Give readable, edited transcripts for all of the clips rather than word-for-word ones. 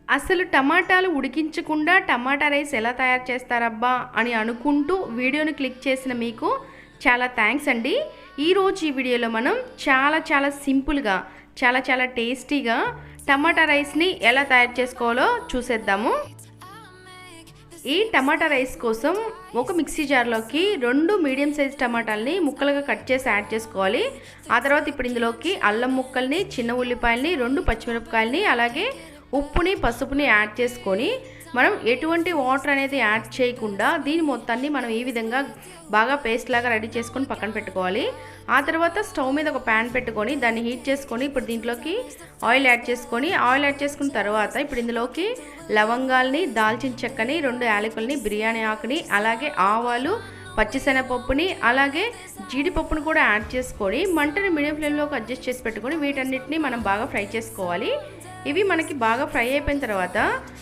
అసలు టమాటాలు ఉడికించకుండా టమాటా రైస్ ఎలా తయారు చేస్తారబ్బా అని అనుకుంటూ వీడియోని క్లిక్ చేసిన మీకు చాలా థ్యాంక్స్ అండి. ఈరోజు ఈ వీడియోలో మనం చాలా సింపుల్గా చాలా టేస్టీగా టమాటా రైస్ని ఎలా తయారు చేసుకోవాలో చూసేద్దాము. ఈ టమాటా రైస్ కోసం ఒక మిక్సీ జార్లోకి 2 మీడియం సైజ్ టమాటాలని ముక్కలుగా కట్ చేసి యాడ్ చేసుకోవాలి. ఆ తర్వాత ఇప్పుడు ఇందులోకి అల్లం ముక్కల్ని, చిన్న ఉల్లిపాయల్ని, 2 పచ్చిమిరపకాయలని, అలాగే ఉప్పుని, పసుపుని యాడ్ చేసుకొని మనం ఎటువంటి వాటర్ అనేది యాడ్ చేయకుండా దీని మొత్తాన్ని మనం ఈ విధంగా బాగా పేస్ట్ లాగా రెడీ చేసుకొని పక్కన పెట్టుకోవాలి. ఆ తర్వాత స్టవ్ మీద ఒక ప్యాన్ పెట్టుకొని దాన్ని హీట్ చేసుకొని ఇప్పుడు దీంట్లోకి ఆయిల్ యాడ్ చేసుకున్న తర్వాత ఇప్పుడు ఇందులోకి లవంగాల్ని, దాల్చిన చెక్కని, 2 యాలకుల్ని, బిర్యానీ ఆకుని, అలాగే ఆవాలు, పచ్చిశనగపప్పుని, అలాగే జీడిపప్పును కూడా యాడ్ చేసుకొని మంటని మీడియం ఫ్లేమ్లోకి అడ్జస్ట్ చేసి పెట్టుకొని వీటన్నిటిని మనం బాగా ఫ్రై చేసుకోవాలి. ఇవి మనకి బాగా ఫ్రై అయిపోయిన తర్వాత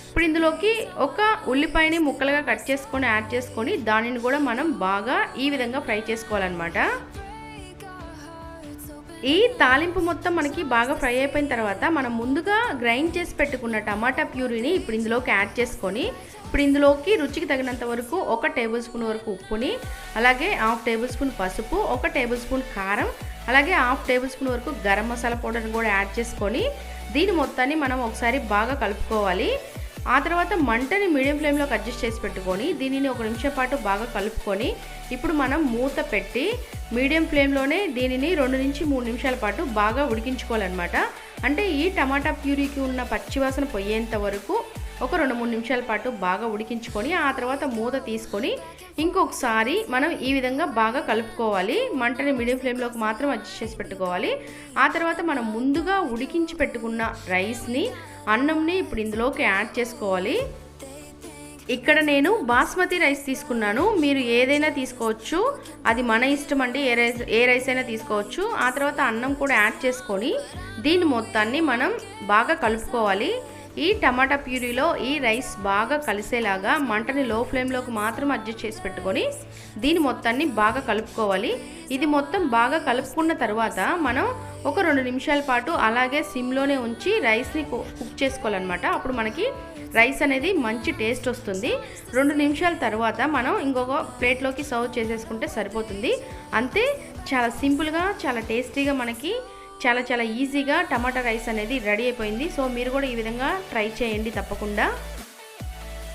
ఇప్పుడు ఇందులోకి ఒక ఉల్లిపాయని ముక్కలుగా కట్ చేసుకొని యాడ్ చేసుకొని దానిని కూడా మనం బాగా ఈ విధంగా ఫ్రై చేసుకోవాలన్నమాట. ఈ తాలింపు మొత్తం మనకి బాగా ఫ్రై అయిపోయిన తర్వాత మనం ముందుగా గ్రైండ్ చేసి పెట్టుకున్న టమాటా ప్యూరీని ఇప్పుడు ఇందులోకి యాడ్ చేసుకొని ఇప్పుడు ఇందులోకి రుచికి తగినంత వరకు 1 టేబుల్ స్పూన్ వరకు ఉప్పుని, అలాగే 1/2 టేబుల్ స్పూన్ పసుపు, 1 టేబుల్ స్పూన్ కారం, అలాగే 1/2 టేబుల్ స్పూన్ వరకు గరం మసాలా పౌడర్ని కూడా యాడ్ చేసుకొని దీని మొత్తాన్ని మనం ఒకసారి బాగా కలుపుకోవాలి. ఆ తర్వాత మంటని మీడియం ఫ్లేమ్లోకి అడ్జస్ట్ చేసి పెట్టుకొని దీనిని 1 నిమిషం పాటు బాగా కలుపుకొని ఇప్పుడు మనం మూత పెట్టి మీడియం ఫ్లేమ్లోనే దీనిని 2 నుంచి 3 నిమిషాల పాటు బాగా ఉడికించుకోవాలన్నమాట. అంటే ఈ టమాటా ప్యూరీకి ఉన్న పచ్చివాసన పోయేంత వరకు ఒక 2-3 నిమిషాల పాటు బాగా ఉడికించుకొని ఆ తర్వాత మూత తీసుకొని ఇంకొకసారి మనం ఈ విధంగా బాగా కలుపుకోవాలి. మంటని మీడియం ఫ్లేమ్లోకి మాత్రం అడ్జస్ట్ చేసి పెట్టుకోవాలి. ఆ తర్వాత మనం ముందుగా ఉడికించి పెట్టుకున్న రైస్ని, అన్నంని ఇప్పుడు ఇందులోకి యాడ్ చేసుకోవాలి. ఇక్కడ నేను బాస్మతి రైస్ తీసుకున్నాను, మీరు ఏదైనా తీసుకోవచ్చు, అది మన ఇష్టం అండి, ఏ రైస్ అయినా తీసుకోవచ్చు. ఆ తర్వాత అన్నం కూడా యాడ్ చేసుకొని దీని మొత్తాన్ని మనం బాగా కలుపుకోవాలి. ఈ టమాటా ప్యూరీలో ఈ రైస్ బాగా కలిసేలాగా మంటని లో ఫ్లేమ్లోకి మాత్రం అడ్జస్ట్ చేసి పెట్టుకొని దీని మొత్తాన్ని బాగా కలుపుకోవాలి. ఇది మొత్తం బాగా కలుపుకున్న తర్వాత మనం ఒక 2 నిమిషాల పాటు అలాగే సిమ్లోనే ఉంచి రైస్ని కుక్ చేసుకోవాలన్నమాట. అప్పుడు మనకి రైస్ అనేది మంచి టేస్ట్ వస్తుంది. 2 నిమిషాల తర్వాత మనం ఇంకొక ప్లేట్లోకి సర్వ్ చేసేసుకుంటే సరిపోతుంది. అంతే, చాలా సింపుల్గా చాలా టేస్టీగా మనకి చాలా ఈజీగా టమాటా రైస్ అనేది రెడీ అయిపోయింది. సో మీరు కూడా ఈ విధంగా ట్రై చేయండి తప్పకుండా.